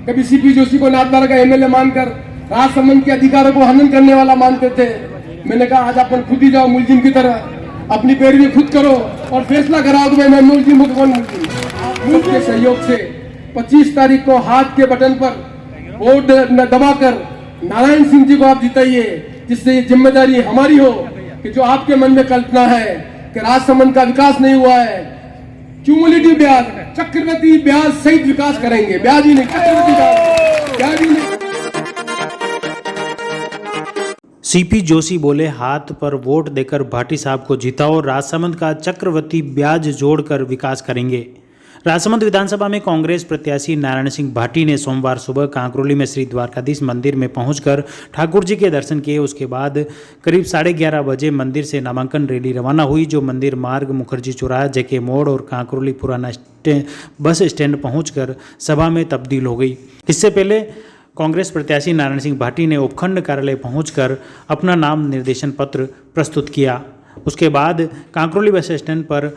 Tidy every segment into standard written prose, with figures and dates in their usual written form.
कभी सीपी जोशी को नाथद्वारा का एमएलए मानकर राजसमंद के अधिकारों को हनन करने वाला मानते थे। मैंने कहा आज अपन खुद ही जाओ मुलजिम की तरह, अपनी पैरवी खुद करो और फैसला कराओ कि मैं मुलजिम हूं कौन मुलजिम। के सहयोग से 25 तारीख को हाथ के बटन पर वोट दबाकर नारायण सिंह जी को आप जिताइए, जिससे ये जिम्मेदारी हमारी हो कि जो आपके मन में कल्पना है कि राजसमंद का विकास नहीं हुआ है, क्यूमुलेटिव ब्याज, चक्रवृद्धि ब्याज सहित विकास करेंगे। ब्याज ही नहीं, चक्रवृद्धि ब्याज ही नहीं। सीपी जोशी बोले, हाथ पर वोट देकर भाटी साहब को जिताओ, राजसमंद का चक्रवृद्धि ब्याज जोड़कर विकास करेंगे। राजसमंद विधानसभा में कांग्रेस प्रत्याशी नारायण सिंह भाटी ने सोमवार सुबह कांकरोली में श्री द्वारकाधीश मंदिर में पहुंचकर ठाकुर जी के दर्शन किए। उसके बाद करीब 11:30 बजे मंदिर से नामांकन रैली रवाना हुई, जो मंदिर मार्ग मुखर्जी चौराहा, जेके मोड़ और कांकरोली पुराना बस स्टैंड पहुंचकर सभा में तब्दील हो गई। इससे पहले कांग्रेस प्रत्याशी नारायण सिंह भाटी ने उपखंड कार्यालय पहुंचकर अपना नाम निर्देशन पत्र प्रस्तुत किया। उसके बाद कांकरोली बस स्टैंड पर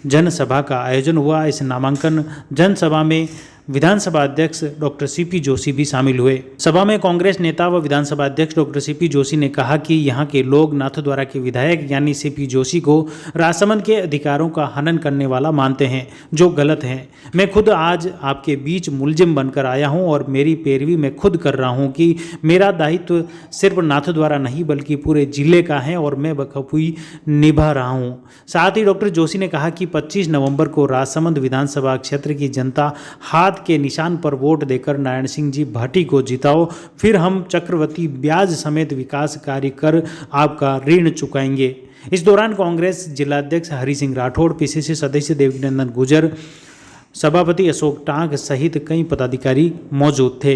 जनसभा का आयोजन हुआ। इस नामांकन जनसभा में विधानसभा अध्यक्ष डॉक्टर सीपी जोशी भी शामिल हुए। सभा में कांग्रेस नेता व विधानसभा अध्यक्ष डॉक्टर सीपी जोशी ने कहा कि यहां के लोग नाथद्वारा के विधायक यानी सीपी जोशी को राजसमंद के अधिकारों का हनन करने वाला मानते हैं, जो गलत है। मैं खुद आज आपके बीच मुलजिम बनकर आया हूं और मेरी पैरवी मैं खुद कर रहा हूं कि मेरा दायित्व सिर्फ नाथद्वारा नहीं बल्कि पूरे जिले का है और मैं बखूबी निभा रहा हूं। साथ ही डॉक्टर जोशी ने कहा कि 25 नवंबर को राजसमंद विधानसभा क्षेत्र की जनता हाथ के निशान पर वोट देकर नारायण सिंह जी भाटी को जिताओ, फिर हम चक्रवृद्धि ब्याज समेत विकास कार्य कर आपका ऋण चुकाएंगे। इस दौरान कांग्रेस जिलाध्यक्ष हरि सिंह राठौड़, पीसीसी सदस्य देवकीनंदन गुर्जर, सभापति अशोक टांग सहित कई पदाधिकारी मौजूद थे।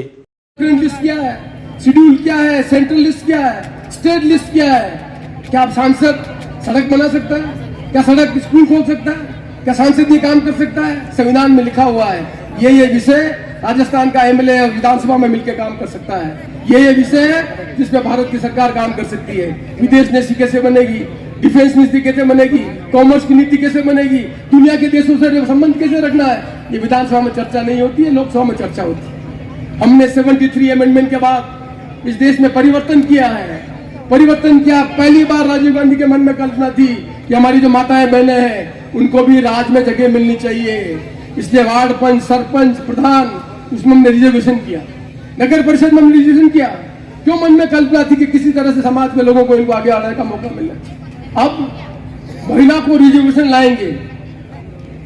लिस्ट क्या है, शेड्यूल क्या है, सेंट्रल लिस्ट क्या है, स्टेट लिस्ट क्या है? क्या आप सांसद सड़क बना सकता है? क्या सड़क स्कूल खोल सकता है? क्या सांसद ये काम कर सकता है? संविधान में लिखा हुआ है ये विषय राजस्थान का एमएलए विधानसभा में मिलकर काम कर सकता है। ये विषय है जिसमें भारत की सरकार काम कर सकती है। विदेश नीति कैसे बनेगी, डिफेंस नीति कैसे बनेगी, कॉमर्स की नीति कैसे बनेगी, दुनिया के देशों से संबंध कैसे रखना है, ये विधानसभा में चर्चा नहीं होती है, लोकसभा में चर्चा होती है। हमने 73 अमेंडमेंट के बाद इस देश में परिवर्तन किया है। परिवर्तन किया, पहली बार राजीव गांधी के मन में कल्पना थी कि हमारी जो माताएं बहनें हैं उनको भी राज में जगह मिलनी चाहिए। इसलिए वार्ड पंच, सरपंच, प्रधान, उसमें हमने रिजर्वेशन किया। नगर परिषद में हमने रिजर्वेशन किया। क्यों? मन में कल्पना थी कि किसी तरह से समाज में लोगों को इनको आगे आने का मौका मिलना चाहिए। अब महिला को रिजर्वेशन लाएंगे,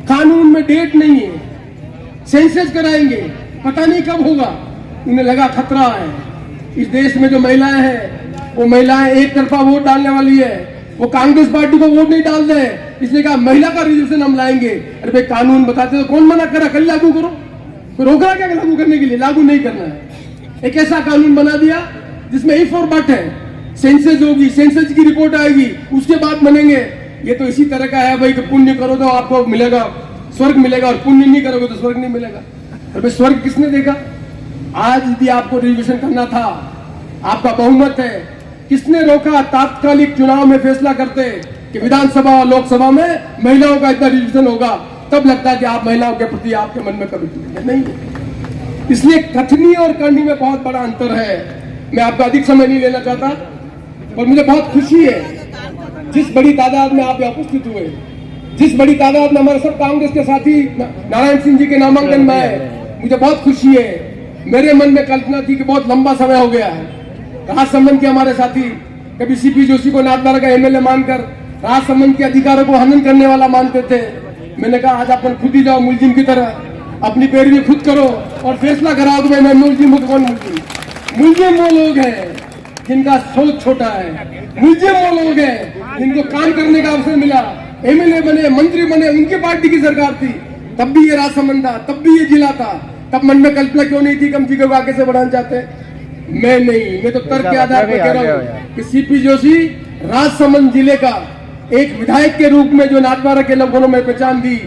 कानून में डेट नहीं है, सेंसस कराएंगे, पता नहीं कब होगा। उन्हें लगा खतरा है। इस देश में जो महिलाएं हैं वो महिलाएं एक तरफा वोट डालने वाली है, वो कांग्रेस पार्टी को वोट नहीं डाल रहे, इसलिए कहा महिला का रिजर्वेशन हम लाएंगे। अरे भाई कानून बताते तो कौन मना करा, कल लागू करो। कोई रोक रहा क्या लागू करने के लिए? लागू नहीं करना है। एक ऐसा कानून बना दिया जिसमें इफ और बट है। सेंसस होगी, सेंसस की रिपोर्ट आएगी, उसके बाद बनेंगे। ये तो इसी तरह का है भाई कि पुण्य करो तो आपको मिलेगा, स्वर्ग मिलेगा, और पुण्य नहीं करोगे तो स्वर्ग नहीं मिलेगा। अरे स्वर्ग किसने देखा? आज यदि आपको रिजर्वेशन करना था, आपका बहुमत है, किसने रोका? तात्कालिक चुनाव में फैसला करते कि विधानसभा और लोकसभा में महिलाओं का इतना रिजर्वेशन होगा, तब लगता है कि आप महिलाओं के प्रति आपके मन में कभी नहीं है। इसलिए कथनी और करनी में बहुत बड़ा अंतर है। मैं आपका अधिक समय नहीं लेना चाहता, और मुझे बहुत खुशी है जिस बड़ी तादाद में आप उपस्थित हुए, जिस बड़ी तादाद में हमारे सब कांग्रेस के साथी नारायण सिंह जी के नामांकन में आए। मुझे बहुत खुशी है। मेरे मन में कल्पना थी कि बहुत लंबा समय हो गया है। राजसमंद के हमारे साथी कभी सीपी जोशी को नाथद्वारा का एमएलए मानकर राजसमंद के अधिकारों को हनन करने वाला मानते थे। मैंने कहा आज अपन खुद ही जाओ मुलजिम की तरह, अपनी पैरवी खुद करो और फैसला कराओ कि मैं मुलजिम हूं कौन मुलजिम। मुलजिम वो लोग हैं जिनका सोच छोटा है। मुलजिम वो लोग हैं जिनको काम करने का अवसर मिला, एमएलए बने, मंत्री बने, उनकी पार्टी की सरकार थी, तब भी ये राजसमंद था, तब भी ये जिला था। तब मन में कल्पना क्यों नहीं थी कम चीजों को आगे से बढ़ाना चाहते? मैं नहीं, मैं तो तर्क के आधार पर कह रहा हूँ कि सीपी जोशी राजसमंद जिले का एक विधायक के रूप में जो नाथद्वारा के लोगों में पहचान दी,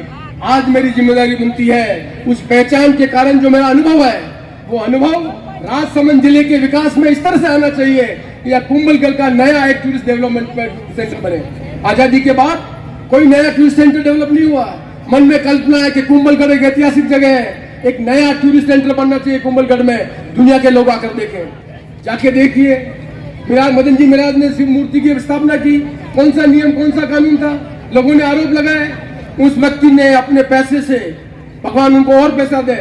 आज मेरी जिम्मेदारी बनती है उस पहचान के कारण जो मेरा अनुभव है, वो अनुभव राजसमंद जिले के विकास में इस तरह से आना चाहिए कि यह कुंभलगढ़ का नया एक टूरिस्ट डेवलपमेंट सेंटर बने। आजादी के बाद कोई नया टूरिस्ट सेंटर डेवलप नहीं हुआ। मन में कल्पना है कि कुंभलगढ़ एक ऐतिहासिक जगह है, एक नया टूरिस्ट सेंटर बनना चाहिए कुंभलगढ़ में, दुनिया के लोग आकर देखें। जाके देखिए, मदन जी महाराज ने शिव मूर्ति की स्थापना की, कौन सा नियम, कौन सा कानून था? लोगों ने आरोप लगाए, उस व्यक्ति ने अपने पैसे से, भगवान उनको और पैसा दे,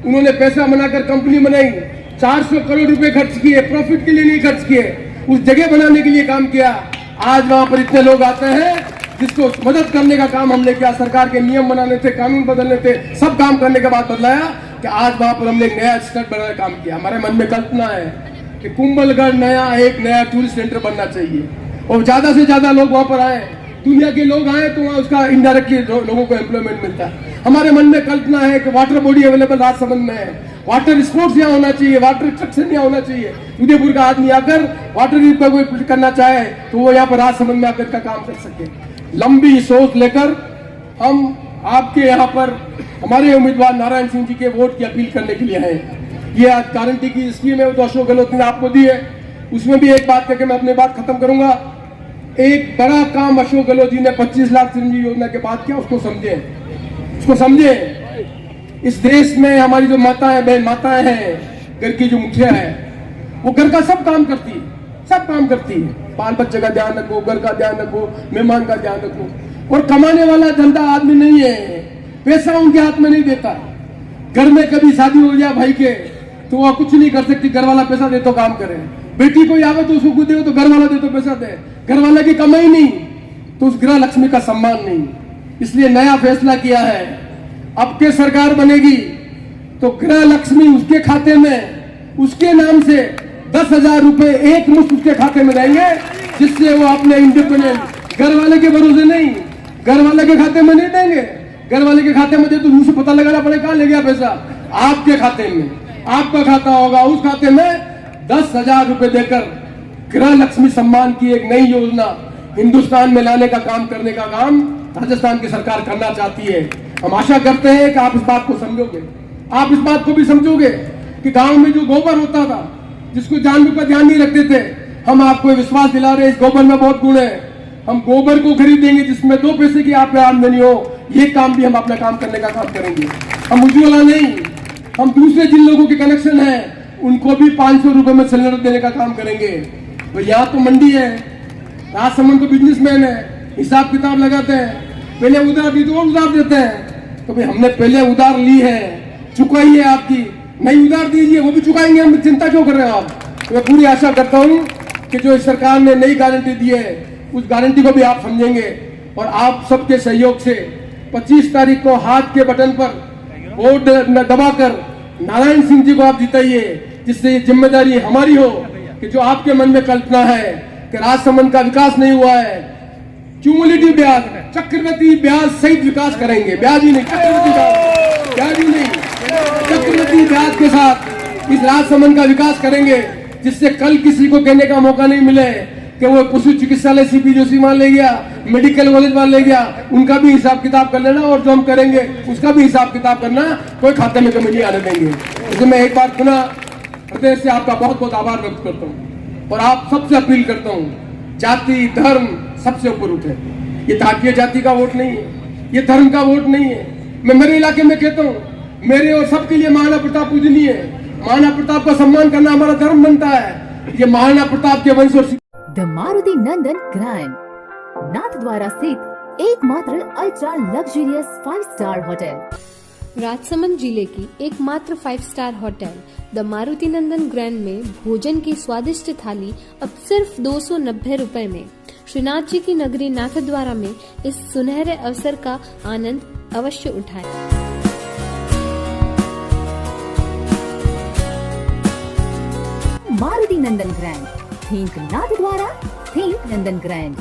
उन्होंने पैसा बनाकर कंपनी बनाई, 400 करोड़ रुपए खर्च किए, प्रॉफिट के लिए नहीं खर्च किए, उस जगह बनाने के लिए काम किया। आज वहां पर इतने लोग आते हैं, जिसको मदद करने का काम हमने किया, सरकार के नियम बनाने थे, कानून बदलने थे, सब काम करने के बाद बदलाया कि आज वहां पर हमने एक नया स्टेट बनाने का काम किया। हमारे मन में कल्पना है कि कुंभलगढ़ एक नया टूरिस्ट सेंटर बनना चाहिए और ज्यादा से ज्यादा लोग वहां पर आए, दुनिया के लोग आए तो वहां उसका इनडायरेक्टली लोगों को एम्प्लॉयमेंट मिलता है। हमारे मन में कल्पना है कि वाटर बॉडी अवेलेबल राजसमंद में है, वाटर स्पोर्ट्स यहाँ होना चाहिए, वाटर स्ट्रक्चर यहाँ होना चाहिए। उदयपुर का आदमी आकर वाटर का कोई करना चाहे तो वो यहाँ पर राजसमंद में आकर का काम कर सके। लंबी सोच लेकर हम आपके यहाँ पर हमारे उम्मीदवार नारायण सिंह जी के वोट की अपील करने के लिए हैं। ये आज गारंटी की स्कीम है, वो तो अशोक गहलोत ने आपको दी है, उसमें भी एक बात करके मैं अपनी बात खत्म करूंगा। एक बड़ा काम अशोक गहलोत जी ने 25 लाख चिरंजीवी योजना के बाद किया, उसको समझे। इस देश में हमारी जो माताएं हैं, घर की जो मुखिया है, वो घर का सब काम करती है, बाल बच्चे का ध्यान रखो, घर का ध्यान रखो, मेहमान का ध्यान रखो। और कमाने वाला धंधा आदमी नहीं है, पैसा उनके हाथ में नहीं देता। घर में कभी शादी हो जाए भाई के तो वह कुछ नहीं कर सकती, घर वाला पैसा दे तो काम करे। बेटी कोई आवे तो उसको दे तो घर वाला दे तो पैसा दे, घर वाले की कमाई नहीं तो उस गृह लक्ष्मी का सम्मान नहीं। इसलिए नया फैसला किया है, अब के सरकार बनेगी तो गृह लक्ष्मी उसके खाते में, उसके नाम से 10,000 रुपए एक मुश्त उसके खाते में देंगे, जिससे वो अपने इंडिपेंडेंट, घर वाले के भरोसे नहीं, घर वाले के खाते में नहीं देंगे। घर वाले के खाते में दे तो मुझे पता लगाना पड़ेगा कहां ले गया पैसा। आपके खाते में, आपका खाता होगा, उस खाते में 10,000 रुपए देकर गृह लक्ष्मी सम्मान की एक नई योजना हिंदुस्तान में लाने का काम करने का काम राजस्थान की सरकार करना चाहती है। हम आशा करते हैं कि आप इस बात को समझोगे। आप इस बात को भी समझोगे कि गांव में जो गोबर होता था, जिसको जानवर का ध्यान नहीं रखते थे, हम आपको विश्वास दिला रहे हैं इस गोबर में बहुत गुण है। हम गोबर को खरीदेंगे जिसमें 2 पैसे की आप आमदनी हो, ये काम भी हम अपना काम करने का काम करेंगे। हम उज्ज्वला नहीं, हम दूसरे जिन लोगों के कनेक्शन है उनको भी 500 रुपए में सिलेंडर देने का काम करेंगे। तो यहाँ तो मंडी है, राजसमंद तो बिजनेसमैन है, हिसाब किताब लगाते हैं, पहले उधार दी तो उधार देते हैं। तो भाई हमने पहले उधार ली है, चुकाई है आपकी, नई उधार दीजिए, वो भी चुकाएंगे, हम चिंता क्यों कर रहे हो आप। तो मैं पूरी आशा करता हूँ कि जो इस सरकार ने नई गारंटी दी है उस गारंटी को भी आप समझेंगे और आप सबके सहयोग से 25 तारीख को हाथ के बटन पर वोट दबाकर नारायण सिंह जी को आप जिताइए, जिससे ये जिम्मेदारी हमारी हो कि जो आपके मन में कल्पना है कि राजसमंद का विकास नहीं हुआ है, क्यूमुलेटिव ब्याज, चक्रवृद्धि ब्याज सहित विकास करेंगे। ब्याज ही नहीं, चक्रवृद्धि ब्याज के साथ इस राजसमंद का विकास करेंगे, जिससे कल किसी को कहने का मौका नहीं मिले कि वो पशु चिकित्सालय सीपी जोशी मान ले गया, मेडिकल कॉलेज मान ले गया। उनका भी हिसाब किताब कर लेना और जो हम करेंगे उसका भी हिसाब किताब करना, कोई खाते में कमी नहीं आने देंगे। इसलिए मैं एक बार पुनः हृदय से आपका बहुत बहुत आभार व्यक्त करता हूँ और आप सबसे अपील करता हूँ, जाति धर्म सबसे ऊपर उठे। ये जातीय जाति का वोट नहीं है, ये धर्म का वोट नहीं है। मैं मेरे इलाके में कहता हूँ, मेरे और सबके लिए महाराणा प्रताप पूजनीय है। महाराणा प्रताप का सम्मान करना हमारा धर्म बनता है। ये महाराणा प्रताप के वंश और the Maruti Nandan grand, Nathdwara स्थित एकमात्र ultra luxurious 5 star hotel. Rajsamand जिले की एकमात्र 5 star hotel the Maruti Nandan grand में भोजन की स्वादिष्ट थाली अब सिर्फ 290 रुपए में। श्रीनाथ जी की नगरी नाथद्वारा में इस सुनहरे अवसर का आनंद अवश्य उठाएं। मारुति नंदन ग्रैंड, थिंक नाथद्वारा, थिंक नंदन ग्रैंड।